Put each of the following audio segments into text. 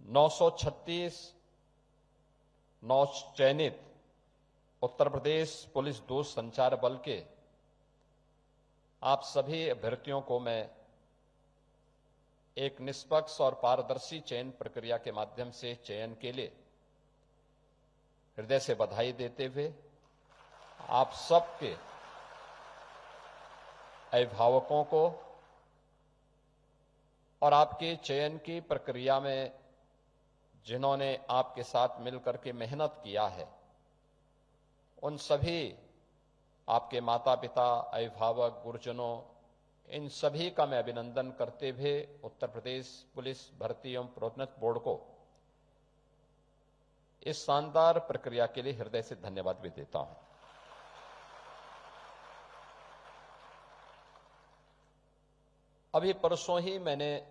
936 नवचयनित Uttar Pradesh police दूरसंचार बल के आप सभी अभ्यर्थियों को मैं एक निष्पक्ष और पारदर्शी चयन प्रक्रिया के माध्यम से चयन के लिए हृदय से बधाई देते हुए आप सबके अभिभावकों को और आपके चयन की प्रक्रिया में जिन्होंने आपके साथ मिलकर के मेहनत किया है, उन सभी आपके माता पिता, अभिभावक, गुरुजनों, इन सभी का मैं अभिनंदन करते हुए उत्तर प्रदेश पुलिस भर्ती एवं प्रोन्नत बोर्ड को इस शानदार प्रक्रिया के लिए हृदय से धन्यवाद भी देता हूं। अभी परसों ही मैंने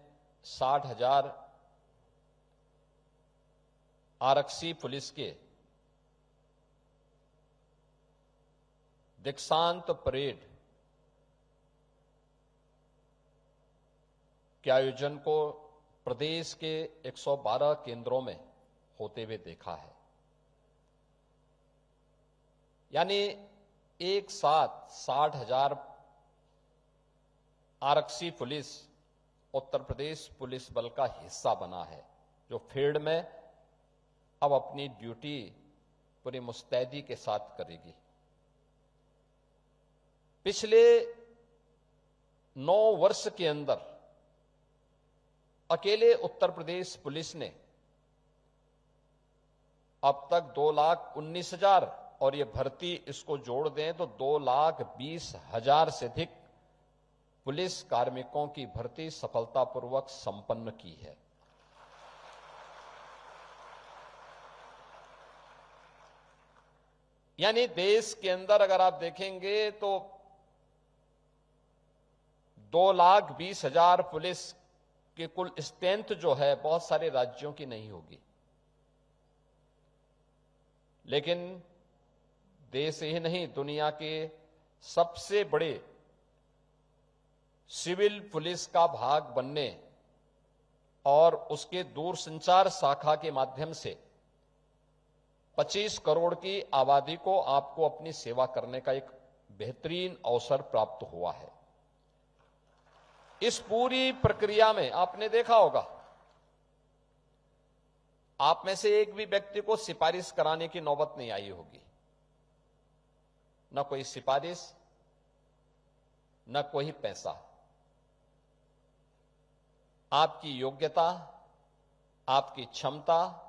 60,000 आरक्षी पुलिस के दीक्षांत परेड के आयोजन को प्रदेश के 112 केंद्रों में होते हुए देखा है। यानी एक साथ 60,000 आरक्षी पुलिस उत्तर प्रदेश पुलिस बल का हिस्सा बना है, जो फील्ड में अब अपनी ड्यूटी पूरी मुस्तैदी के साथ करेगी। पिछले 9 वर्ष के अंदर अकेले उत्तर प्रदेश पुलिस ने अब तक 2,19,000 और ये भर्ती इसको जोड़ दें तो 2,20,000 से अधिक पुलिस कार्मिकों की भर्ती सफलतापूर्वक संपन्न की है। यानी देश के अंदर अगर आप देखेंगे तो 2,20,000 पुलिस की कुल स्ट्रेंथ जो है बहुत सारे राज्यों की नहीं होगी, लेकिन देश ही नहीं दुनिया के सबसे बड़े सिविल पुलिस का भाग बनने और उसके दूरसंचार शाखा के माध्यम से 25 करोड़ की आबादी को आपको अपनी सेवा करने का एक बेहतरीन अवसर प्राप्त हुआ है। इस पूरी प्रक्रिया में आपने देखा होगा, आप में से एक भी व्यक्ति को सिफारिश कराने की नौबत नहीं आई होगी। न कोई सिफारिश, न कोई पैसा। आपकी योग्यता, आपकी क्षमता,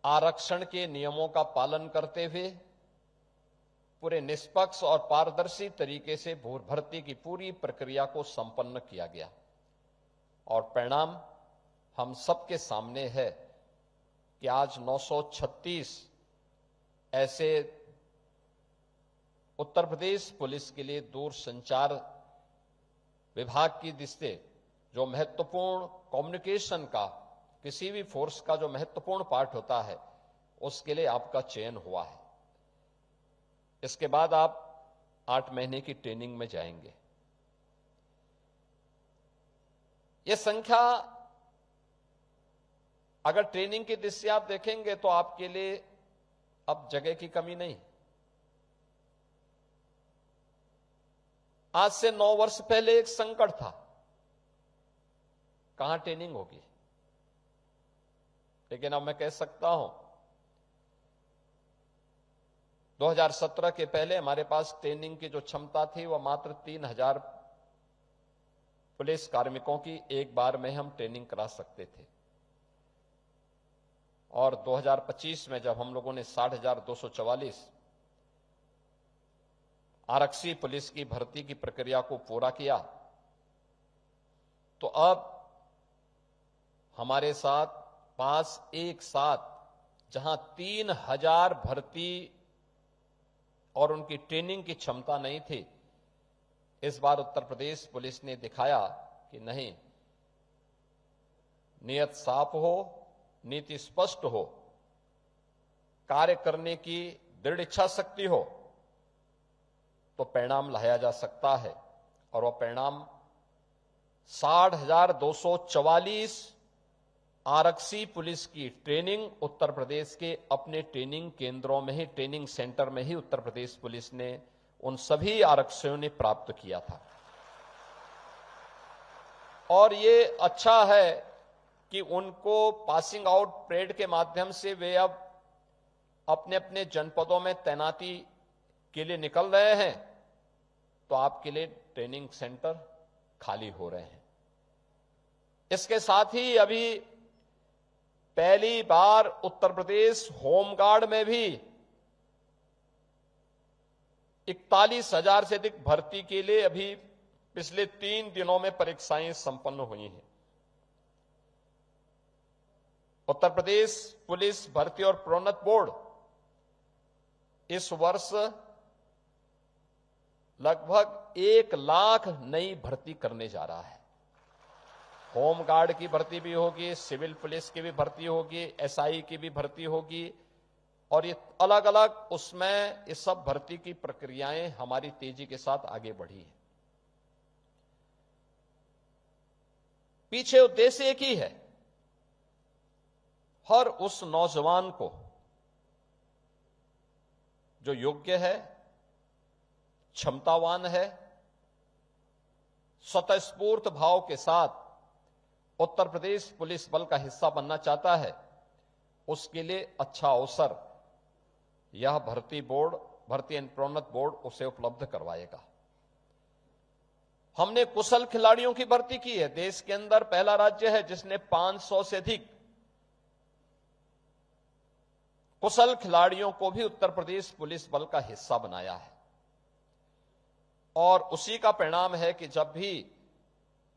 आरक्षण के नियमों का पालन करते हुए पूरे निष्पक्ष और पारदर्शी तरीके से भर्ती की पूरी प्रक्रिया को संपन्न किया गया और परिणाम हम सबके सामने है कि आज 936 ऐसे उत्तर प्रदेश पुलिस के लिए दूरसंचार विभाग की दृष्टि जो महत्वपूर्ण कम्युनिकेशन का, किसी भी फोर्स का जो महत्वपूर्ण पार्ट होता है, उसके लिए आपका चयन हुआ है। इसके बाद आप 8 महीने की ट्रेनिंग में जाएंगे। यह संख्या अगर ट्रेनिंग की दृष्टि आप देखेंगे तो आपके लिए अब जगह की कमी नहीं। आज से 9 वर्ष पहले एक संकट था, कहां ट्रेनिंग होगी, लेकिन अब मैं कह सकता हूं 2017 के पहले हमारे पास ट्रेनिंग की जो क्षमता थी वह मात्र 3,000 पुलिस कार्मिकों की एक बार में हम ट्रेनिंग करा सकते थे। और 2025 में जब हम लोगों ने 60,244 आरक्षी पुलिस की भर्ती की प्रक्रिया को पूरा किया, तो अब हमारे पास एक साथ जहां 3,000 भर्ती और उनकी ट्रेनिंग की क्षमता नहीं थी, इस बार उत्तर प्रदेश पुलिस ने दिखाया कि नहीं, नियत साफ हो, नीति स्पष्ट हो, कार्य करने की दृढ़ इच्छा शक्ति हो तो परिणाम लाया जा सकता है। और वह परिणाम 60,244 आरक्षी पुलिस की ट्रेनिंग उत्तर प्रदेश के अपने ट्रेनिंग केंद्रों में ही, ट्रेनिंग सेंटर में ही उत्तर प्रदेश पुलिस ने उन सभी आरक्षियों ने प्राप्त किया था। और ये अच्छा है कि उनको पासिंग आउट परेड के माध्यम से वे अब अपने अपने जनपदों में तैनाती के लिए निकल रहे हैं, तो आपके लिए ट्रेनिंग सेंटर खाली हो रहे हैं। इसके साथ ही अभी पहली बार उत्तर प्रदेश होमगार्ड में भी 41,000 से अधिक भर्ती के लिए अभी पिछले 3 दिनों में परीक्षाएं संपन्न हुई हैं। उत्तर प्रदेश पुलिस भर्ती और प्रोन्नत बोर्ड इस वर्ष लगभग 1 लाख नई भर्ती करने जा रहा है। होमगार्ड की भर्ती भी होगी, सिविल पुलिस की भी भर्ती होगी, एसआई की भी भर्ती होगी, और ये अलग अलग उसमें इस सब भर्ती की प्रक्रियाएं हमारी तेजी के साथ आगे बढ़ी है। पीछे उद्देश्य एक ही है, हर उस नौजवान को जो योग्य है, क्षमतावान है, स्वतःस्फूर्त भाव के साथ उत्तर प्रदेश पुलिस बल का हिस्सा बनना चाहता है, उसके लिए अच्छा अवसर यह भर्ती एवं प्रोन्नत बोर्ड उसे उपलब्ध करवाएगा। हमने कुशल खिलाड़ियों की भर्ती की है। देश के अंदर पहला राज्य है जिसने 500 से अधिक कुशल खिलाड़ियों को भी उत्तर प्रदेश पुलिस बल का हिस्सा बनाया है। और उसी का परिणाम है कि जब भी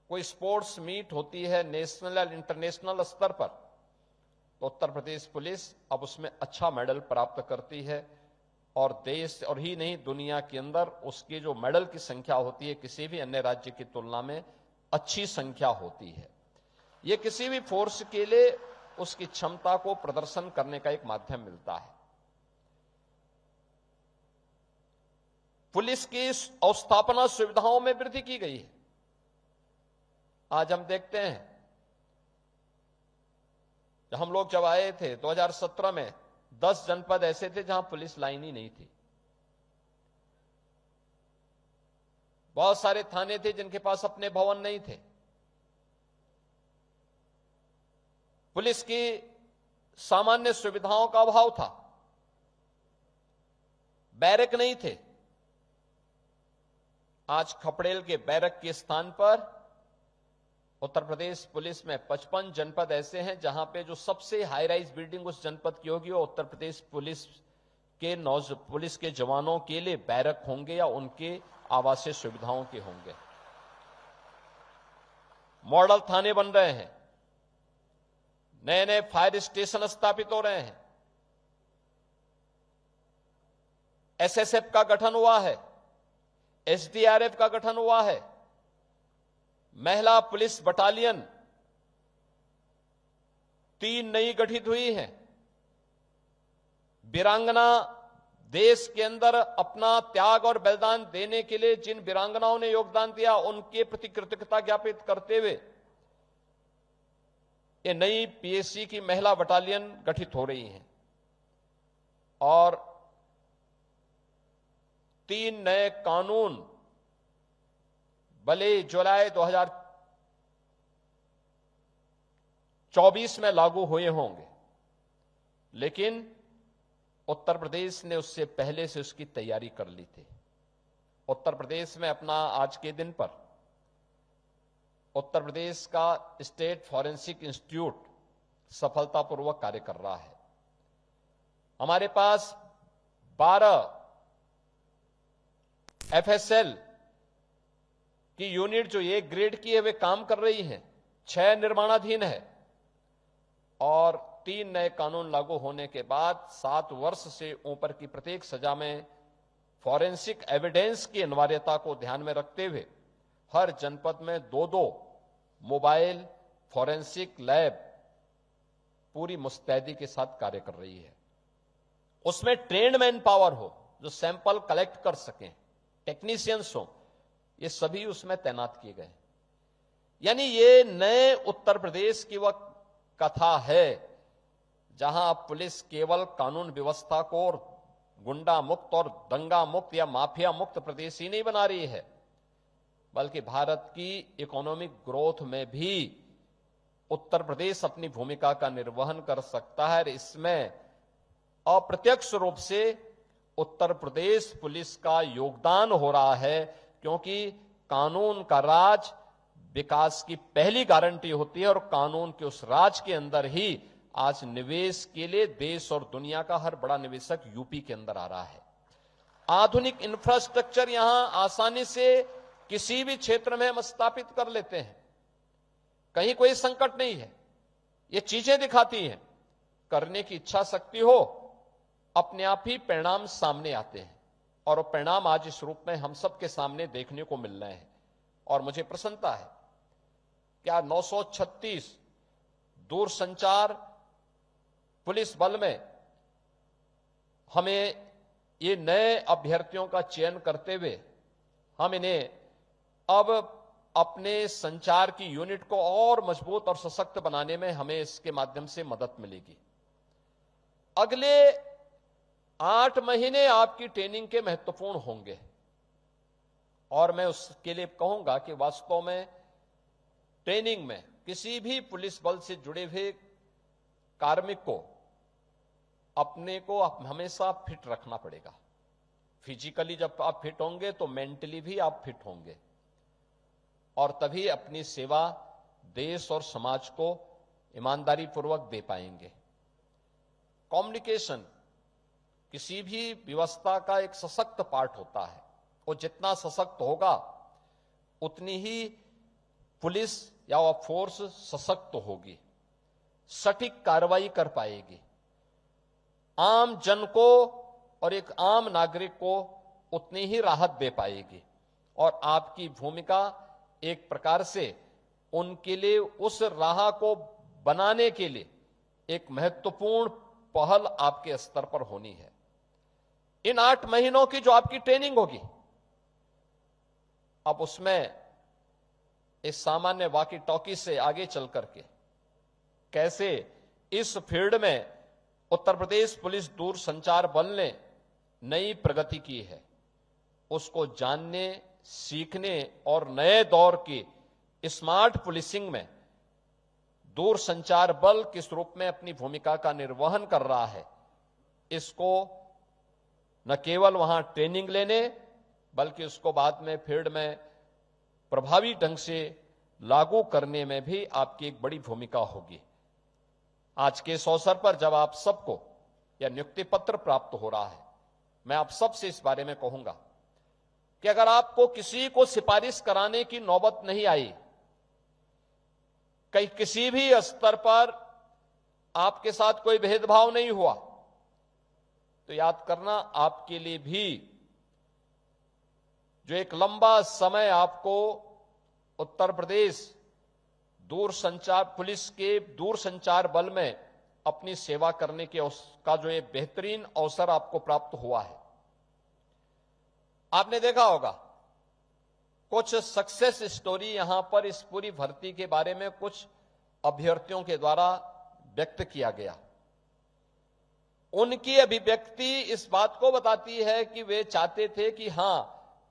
कोई स्पोर्ट्स मीट होती है नेशनल और इंटरनेशनल स्तर पर, तो उत्तर प्रदेश पुलिस अब उसमें अच्छा मेडल प्राप्त करती है, और देश और ही नहीं दुनिया के अंदर उसकी जो मेडल की संख्या होती है किसी भी अन्य राज्य की तुलना में अच्छी संख्या होती है। यह किसी भी फोर्स के लिए उसकी क्षमता को प्रदर्शन करने का एक माध्यम मिलता है। पुलिस की अवस्थापना सुविधाओं में वृद्धि की गई है। आज हम देखते हैं, हम लोग जब आए थे 2017 में 10 जनपद ऐसे थे जहां पुलिस लाइन ही नहीं थी। बहुत सारे थाने थे जिनके पास अपने भवन नहीं थे। पुलिस की सामान्य सुविधाओं का अभाव था, बैरक नहीं थे। आज खपड़ेल के बैरक के स्थान पर उत्तर प्रदेश पुलिस में 55 जनपद ऐसे हैं जहां पे जो सबसे हाई राइज बिल्डिंग उस जनपद की होगी वो उत्तर प्रदेश पुलिस के जवानों के लिए बैरक होंगे या उनके आवासीय सुविधाओं के होंगे। मॉडल थाने बन रहे हैं, नए नए फायर स्टेशन स्थापित हो रहे हैं, एसएसएफ का गठन हुआ है, एसडीआरएफ का गठन हुआ है, महिला पुलिस बटालियन 3 नई गठित हुई हैं। वीरांगना देश के अंदर अपना त्याग और बलिदान देने के लिए जिन वीरांगनाओं ने योगदान दिया उनके प्रति कृतज्ञता ज्ञापित करते हुए ये नई पीएससी की महिला बटालियन गठित हो रही हैं। और 3 नए कानून भले जुलाई 2024 में लागू हुए होंगे, लेकिन उत्तर प्रदेश ने उससे पहले से उसकी तैयारी कर ली थी। उत्तर प्रदेश में अपना आज के दिन पर उत्तर प्रदेश का स्टेट फॉरेंसिक इंस्टीट्यूट सफलतापूर्वक कार्य कर रहा है। हमारे पास 12 एफएसएल की यूनिट जो एक ग्रेड की है वे काम कर रही हैं, 6 निर्माणाधीन है, और 3 नए कानून लागू होने के बाद 7 वर्ष से ऊपर की प्रत्येक सजा में फॉरेंसिक एविडेंस की अनिवार्यता को ध्यान में रखते हुए हर जनपद में 2-2 मोबाइल फॉरेंसिक लैब पूरी मुस्तैदी के साथ कार्य कर रही है। उसमें ट्रेन्ड मैन पावर हो जो सैंपल कलेक्ट कर सकें, टेक्नीशियंस हो, ये सभी उसमें तैनात किए गए। यानी ये नए उत्तर प्रदेश की वह कथा है जहां पुलिस केवल कानून व्यवस्था को और गुंडा मुक्त और दंगा मुक्त या माफिया मुक्त प्रदेश ही नहीं बना रही है, बल्कि भारत की इकोनॉमिक ग्रोथ में भी उत्तर प्रदेश अपनी भूमिका का निर्वहन कर सकता है। इसमें अप्रत्यक्ष रूप से उत्तर प्रदेश पुलिस का योगदान हो रहा है, क्योंकि कानून का राज विकास की पहली गारंटी होती है और कानून के उस राज के अंदर ही आज निवेश के लिए देश और दुनिया का हर बड़ा निवेशक यूपी के अंदर आ रहा है। आधुनिक इंफ्रास्ट्रक्चर यहां आसानी से किसी भी क्षेत्र में हम स्थापित कर लेते हैं, कहीं कोई संकट नहीं है। ये चीजें दिखाती हैं, करने की इच्छा शक्ति हो, अपने आप ही परिणाम सामने आते हैं और वो परिणाम आज इस रूप में हम सबके सामने देखने को मिल रहे हैं। और मुझे प्रसन्नता है क्या 936 दूरसंचार पुलिस बल में हमें ये नए अभ्यर्थियों का चयन करते हुए हम इन्हें अब अपने संचार की यूनिट को और मजबूत और सशक्त बनाने में हमें इसके माध्यम से मदद मिलेगी। अगले 8 महीने आपकी ट्रेनिंग के महत्वपूर्ण होंगे और मैं उसके लिए कहूंगा कि वास्तव में ट्रेनिंग में किसी भी पुलिस बल से जुड़े हुए कार्मिक को अपने को हमेशा फिट रखना पड़ेगा। फिजिकली जब आप फिट होंगे तो मेंटली भी आप फिट होंगे और तभी अपनी सेवा देश और समाज को ईमानदारी पूर्वक दे पाएंगे। कम्युनिकेशन किसी भी व्यवस्था का एक सशक्त पार्ट होता है। वो जितना सशक्त होगा उतनी ही पुलिस या वह फोर्स सशक्त होगी, सटीक कार्रवाई कर पाएगी, आम जन को और एक आम नागरिक को उतनी ही राहत दे पाएगी और आपकी भूमिका एक प्रकार से उनके लिए उस राह को बनाने के लिए एक महत्वपूर्ण पहल आपके स्तर पर होनी है। इन 8 महीनों की जो आपकी ट्रेनिंग होगी, अब उसमें इस सामान्य वॉकी टॉकी से आगे चल करके कैसे इस फील्ड में उत्तर प्रदेश पुलिस दूरसंचार बल ने नई प्रगति की है, उसको जानने, सीखने और नए दौर की स्मार्ट पुलिसिंग में दूरसंचार बल किस रूप में अपनी भूमिका का निर्वहन कर रहा है, इसको न केवल वहां ट्रेनिंग लेने बल्कि उसको बाद में फील्ड में प्रभावी ढंग से लागू करने में भी आपकी एक बड़ी भूमिका होगी। आज के इस अवसर पर जब आप सबको यह नियुक्ति पत्र प्राप्त हो रहा है, मैं आप सबसे इस बारे में कहूंगा कि अगर आपको किसी को सिफारिश कराने की नौबत नहीं आई, कहीं किसी भी स्तर पर आपके साथ कोई भेदभाव नहीं हुआ, तो याद करना आपके लिए भी जो एक लंबा समय आपको उत्तर प्रदेश दूरसंचार पुलिस के दूरसंचार बल में अपनी सेवा करने के का जो ये बेहतरीन अवसर आपको प्राप्त हुआ है। आपने देखा होगा कुछ सक्सेस स्टोरी यहां पर इस पूरी भर्ती के बारे में कुछ अभ्यर्थियों के द्वारा व्यक्त किया गया। उनकी अभिव्यक्ति इस बात को बताती है कि वे चाहते थे कि हां,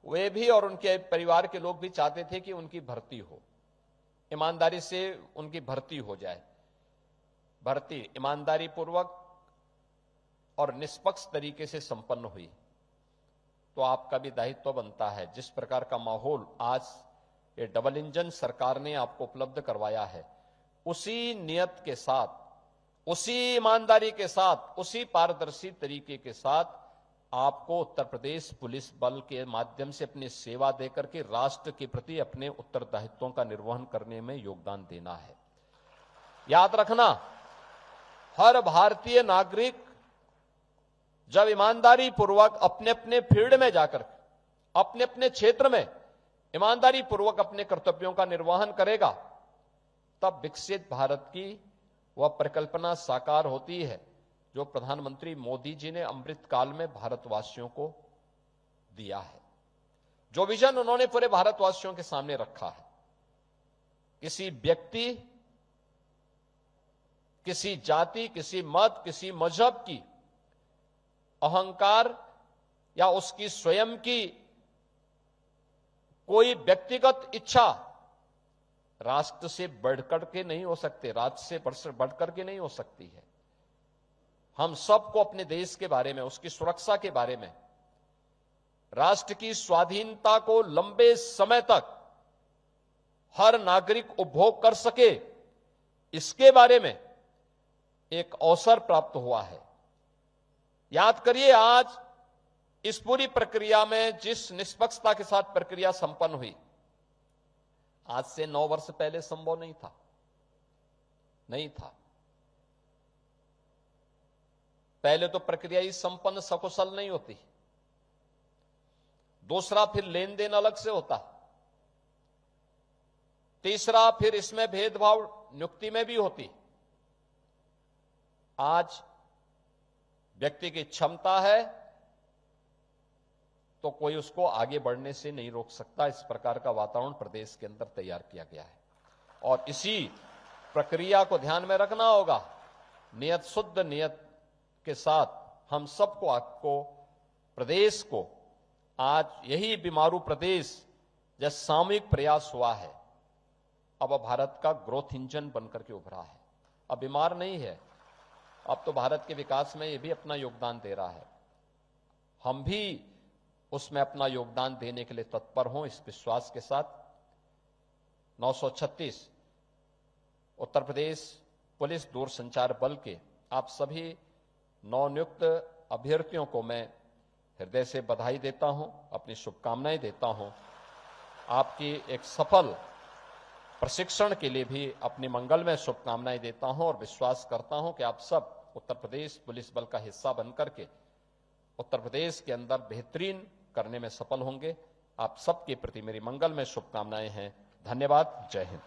वे भी और उनके परिवार के लोग भी चाहते थे कि उनकी भर्ती हो, ईमानदारी से उनकी भर्ती हो जाए। भर्ती ईमानदारी पूर्वक और निष्पक्ष तरीके से संपन्न हुई तो आपका भी दायित्व बनता है। जिस प्रकार का माहौल आज ये डबल इंजन सरकार ने आपको उपलब्ध करवाया है, उसी नियत के साथ, उसी ईमानदारी के साथ, उसी पारदर्शी तरीके के साथ आपको उत्तर प्रदेश पुलिस बल के माध्यम से अपनी सेवा देकर के राष्ट्र के प्रति अपने उत्तरदायित्वों का निर्वहन करने में योगदान देना है। याद रखना, हर भारतीय नागरिक जब ईमानदारी पूर्वक अपने अपने फील्ड में जाकर अपने अपने क्षेत्र में ईमानदारी पूर्वक अपने कर्तव्यों का निर्वहन करेगा, तब विकसित भारत की वह परिकल्पना साकार होती है जो प्रधानमंत्री मोदी जी ने अमृत काल में भारतवासियों को दिया है। जो विजन उन्होंने पूरे भारतवासियों के सामने रखा है, किसी व्यक्ति किसी जाति, किसी मत, किसी मजहब की अहंकार या उसकी स्वयं की कोई व्यक्तिगत इच्छा राष्ट्र से बढ़कर के नहीं हो सकते, राज्य से बढ़कर के नहीं हो सकती है। हम सबको अपने देश के बारे में, उसकी सुरक्षा के बारे में, राष्ट्र की स्वाधीनता को लंबे समय तक हर नागरिक उपभोग कर सके, इसके बारे में एक अवसर प्राप्त हुआ है। याद करिए, आज इस पूरी प्रक्रिया में जिस निष्पक्षता के साथ प्रक्रिया संपन्न हुई, आज से 9 वर्ष पहले संभव नहीं था। पहले तो प्रक्रिया ही संपन्न सकुशल नहीं होती। दूसरा, फिर लेन देन अलग से होता। तीसरा, फिर इसमें भेदभाव नियुक्ति में भी होती। आज व्यक्ति की क्षमता है तो कोई उसको आगे बढ़ने से नहीं रोक सकता। इस प्रकार का वातावरण प्रदेश के अंदर तैयार किया गया है और इसी प्रक्रिया को ध्यान में रखना होगा। नियत, शुद्ध नियत के साथ हम सबको, आपको, प्रदेश को आज यही बीमारू प्रदेश जैसा सामूहिक प्रयास हुआ है, अब भारत का ग्रोथ इंजन बनकर के उभरा है। अब बीमार नहीं है, अब तो भारत के विकास में ये भी अपना योगदान दे रहा है। हम भी उसमें अपना योगदान देने के लिए तत्पर हों, इस विश्वास के साथ 936 उत्तर प्रदेश पुलिस दूरसंचार बल के आप सभी नवनियुक्त अभ्यर्थियों को मैं हृदय से बधाई देता हूं, अपनी शुभकामनाएं देता हूं। आपकी एक सफल प्रशिक्षण के लिए भी अपनी मंगलमय शुभकामनाएं देता हूं और विश्वास करता हूं कि आप सब उत्तर प्रदेश पुलिस बल का हिस्सा बनकर के उत्तर प्रदेश के अंदर बेहतरीन करने में सफल होंगे। आप सबके प्रति मेरी मंगलमय शुभकामनाएं हैं। धन्यवाद। जय हिंद।